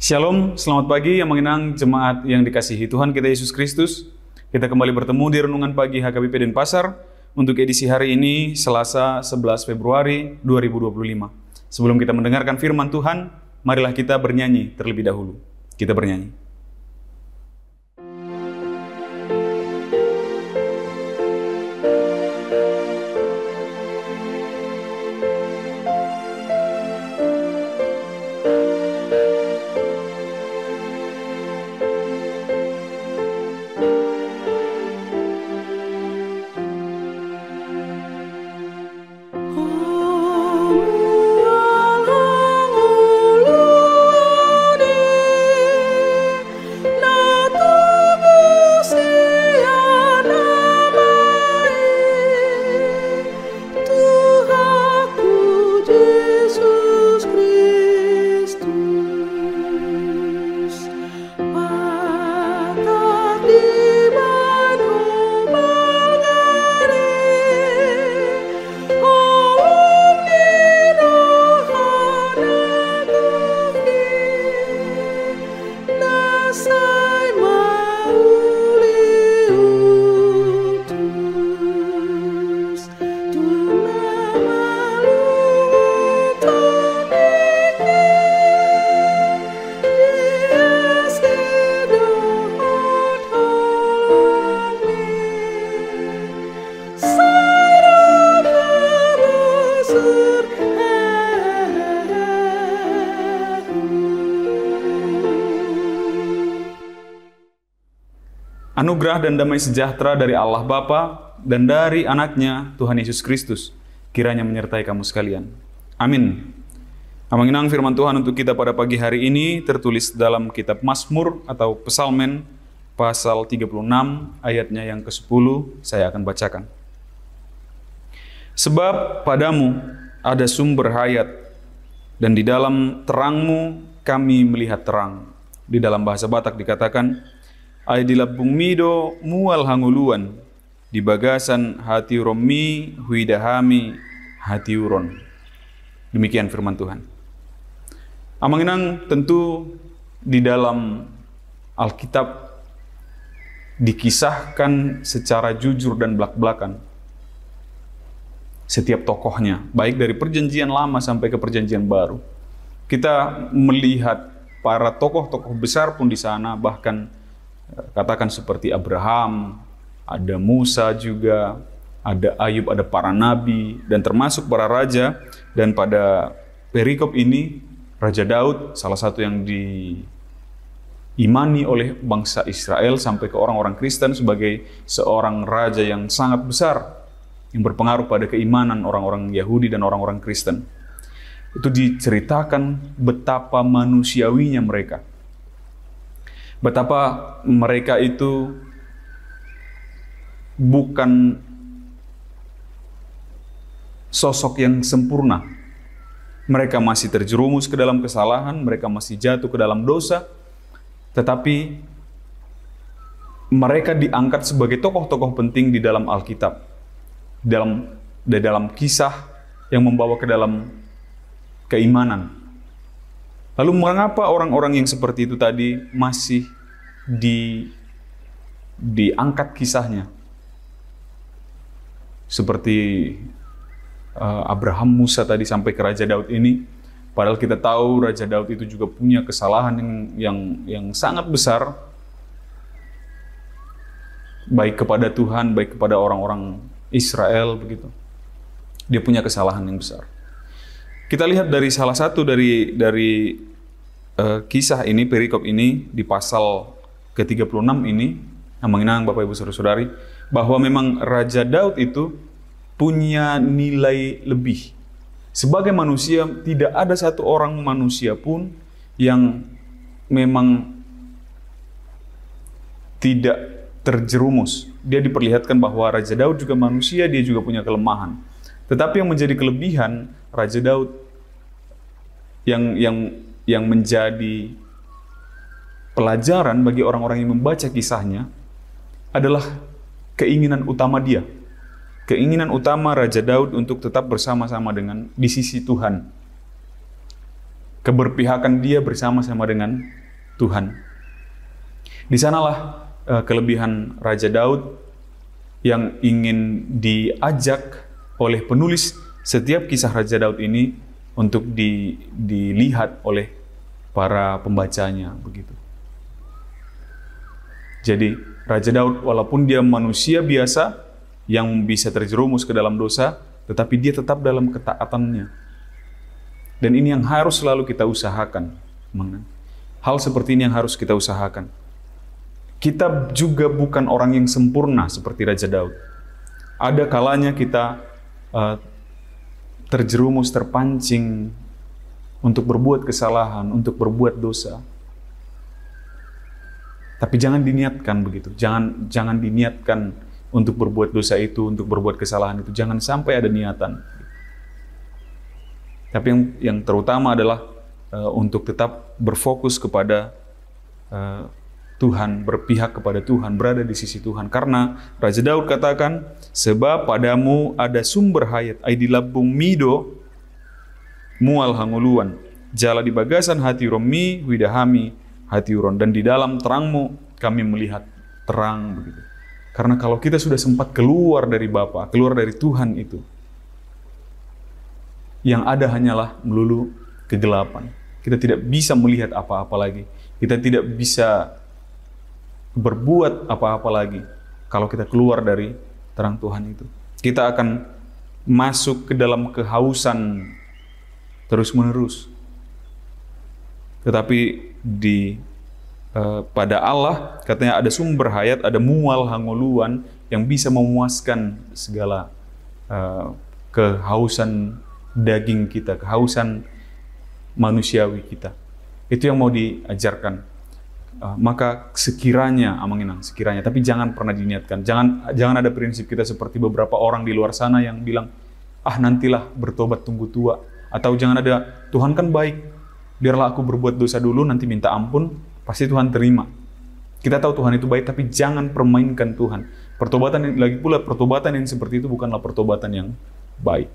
Shalom, selamat pagi yang mengenang jemaat yang dikasihi Tuhan kita Yesus Kristus. Kita kembali bertemu di Renungan Pagi HKBP Denpasar untuk edisi hari ini, Selasa 11 Februari 2025. Sebelum kita mendengarkan firman Tuhan, marilah kita bernyanyi terlebih dahulu. Kita bernyanyi. Anugerah dan damai sejahtera dari Allah Bapa dan dari Anaknya Tuhan Yesus Kristus kiranya menyertai kamu sekalian. Amin. Mengenang firman Tuhan untuk kita pada pagi hari ini tertulis dalam kitab Mazmur atau Psalmen pasal 36 ayatnya yang ke-10, saya akan bacakan. Sebab padamu ada sumber hayat dan di dalam terangmu kami melihat terang. Di dalam bahasa Batak dikatakan, ai di labung mido mual hanguluan, di bagasan hati romi huidahami hati uron. Demikian firman Tuhan. Mengenang tentu di dalam Alkitab dikisahkan secara jujur dan belak-belakan setiap tokohnya, baik dari perjanjian lama sampai ke perjanjian baru. Kita melihat para tokoh-tokoh besar pun di sana, bahkan katakan seperti Abraham, ada Musa juga, ada Ayub, ada para nabi, dan termasuk para raja. Dan pada perikop ini, Raja Daud, salah satu yang diimani oleh bangsa Israel sampai ke orang-orang Kristen sebagai seorang raja yang sangat besar, yang berpengaruh pada keimanan orang-orang Yahudi dan orang-orang Kristen. Itu diceritakan betapa manusiawinya mereka. Betapa mereka itu bukan sosok yang sempurna. Mereka masih terjerumus ke dalam kesalahan, mereka masih jatuh ke dalam dosa, tetapi mereka diangkat sebagai tokoh-tokoh penting di dalam Alkitab, dalam kisah yang membawa ke dalam keimanan. Lalu mengapa orang-orang yang seperti itu tadi masih diangkat kisahnya? Seperti Abraham, Musa tadi sampai ke Raja Daud ini. Padahal kita tahu Raja Daud itu juga punya kesalahan yang sangat besar. Baik kepada Tuhan, baik kepada orang-orang Israel begitu. Dia punya kesalahan yang besar. Kita lihat dari salah satu dari kisah ini, perikop ini, di pasal ke-36 ini, yang mengenang Bapak Ibu Saudara-saudari, bahwa memang Raja Daud itu punya nilai lebih. Sebagai manusia, tidak ada satu orang manusia pun yang memang tidak terjerumus. Dia diperlihatkan bahwa Raja Daud juga manusia, dia juga punya kelemahan. Tetapi yang menjadi kelebihan Raja Daud yang menjadi pelajaran bagi orang-orang yang membaca kisahnya adalah keinginan utama dia. Keinginan utama Raja Daud untuk tetap bersama-sama di sisi Tuhan. keberpihakan dia bersama-sama dengan Tuhan. Di sanalah kelebihan Raja Daud yang ingin diajak oleh penulis setiap kisah Raja Daud ini untuk dilihat oleh para pembacanya begitu. Jadi Raja Daud walaupun dia manusia biasa yang bisa terjerumus ke dalam dosa, tetapi dia tetap dalam ketaatannya. Dan ini yang harus selalu kita usahakan. Hal seperti ini yang harus kita usahakan. Kita juga bukan orang yang sempurna seperti Raja Daud. Ada kalanya kita terjerumus, terpancing untuk berbuat kesalahan, untuk berbuat dosa. Tapi jangan diniatkan begitu. Jangan diniatkan untuk berbuat dosa itu, untuk berbuat kesalahan itu. Jangan sampai ada niatan. Tapi yang terutama adalah untuk tetap berfokus kepada Tuhan, berpihak kepada Tuhan, berada di sisi Tuhan. Karena Raja Daud katakan, sebab padamu ada sumber hayat, ai di labung mido mual hanguluan, jala di bagasan hati romi widahami hati uron, dan di dalam terangmu kami melihat terang begitu. Karena kalau kita sudah sempat keluar dari Bapa, keluar dari Tuhan itu, yang ada hanyalah melulu kegelapan. Kita tidak bisa melihat apa-apa lagi. Kita tidak bisa berbuat apa-apa lagi kalau kita keluar dari terang Tuhan itu. Kita akan masuk ke dalam kehausan terus-menerus. Tetapi pada Allah katanya ada sumber hayat, ada mual hangoluan yang bisa memuaskan segala kehausan daging kita, kehausan manusiawi kita. Itu yang mau diajarkan. Maka sekiranya, sekiranya, tapi jangan pernah diniatkan. Jangan ada prinsip kita seperti beberapa orang di luar sana yang bilang, nantilah bertobat tunggu tua. Atau jangan ada, Tuhan kan baik, biarlah aku berbuat dosa dulu, nanti minta ampun, pasti Tuhan terima. Kita tahu Tuhan itu baik, tapi jangan permainkan Tuhan. Pertobatan yang seperti itu bukanlah pertobatan yang baik.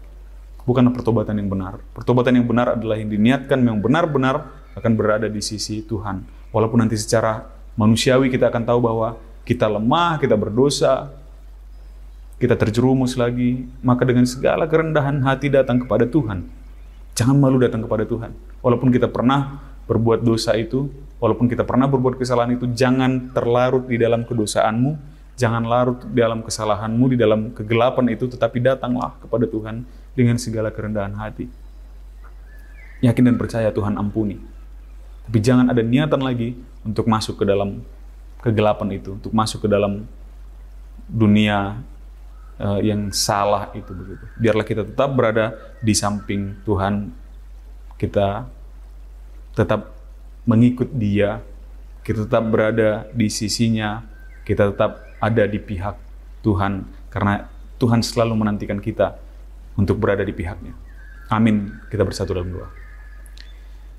Bukanlah pertobatan yang benar. Pertobatan yang benar adalah yang diniatkan, yang benar-benar akan berada di sisi Tuhan. Walaupun nanti secara manusiawi kita akan tahu bahwa kita lemah, kita berdosa, kita terjerumus lagi, maka dengan segala kerendahan hati datang kepada Tuhan. Jangan malu datang kepada Tuhan. Walaupun kita pernah berbuat dosa itu, walaupun kita pernah berbuat kesalahan itu, jangan terlarut di dalam kedosaanmu, jangan larut di dalam kesalahanmu, di dalam kegelapan itu, tetapi datanglah kepada Tuhan dengan segala kerendahan hati. Yakin dan percaya Tuhan ampuni. Tapi jangan ada niatan lagi untuk masuk ke dalam kegelapan itu, untuk masuk ke dalam dunia yang salah itu begitu. Biarlah kita tetap berada di samping Tuhan, kita tetap mengikut Dia, kita tetap berada di sisinya, kita tetap ada di pihak Tuhan, karena Tuhan selalu menantikan kita untuk berada di pihaknya. Amin. Kita bersatu dalam doa.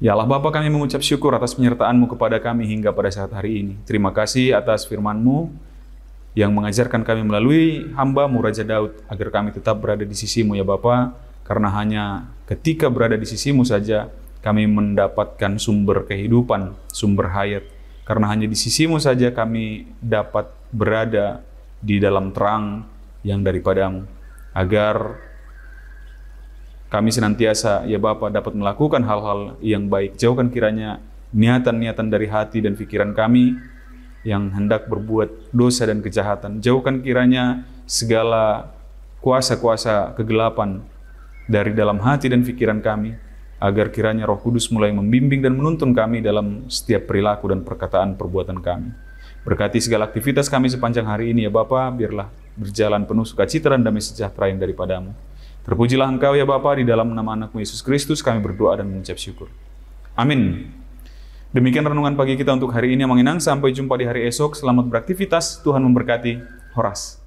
Ya Allah Bapa, kami mengucap syukur atas penyertaan-Mu kepada kami hingga pada saat hari ini. Terima kasih atas firman-Mu yang mengajarkan kami melalui hamba-Mu Raja Daud, agar kami tetap berada di sisi-Mu ya Bapa, karena hanya ketika berada di sisi-Mu saja kami mendapatkan sumber kehidupan, sumber hayat. Karena hanya di sisi-Mu saja kami dapat berada di dalam terang yang daripada-Mu, agar kami senantiasa, ya Bapa, dapat melakukan hal-hal yang baik. Jauhkan kiranya niatan-niatan dari hati dan pikiran kami yang hendak berbuat dosa dan kejahatan. Jauhkan kiranya segala kuasa-kuasa kegelapan dari dalam hati dan pikiran kami, agar kiranya Roh Kudus mulai membimbing dan menuntun kami dalam setiap perilaku dan perkataan perbuatan kami. Berkati segala aktivitas kami sepanjang hari ini ya Bapa, biarlah berjalan penuh sukacita dan damai sejahtera yang daripada-Mu. Terpujilah Engkau ya Bapa, di dalam nama Anak-Mu Yesus Kristus kami berdoa dan mengucap syukur. Amin. Demikian renungan pagi kita untuk hari ini, Manginang. Sampai jumpa di hari esok. Selamat beraktivitas. Tuhan memberkati. Horas.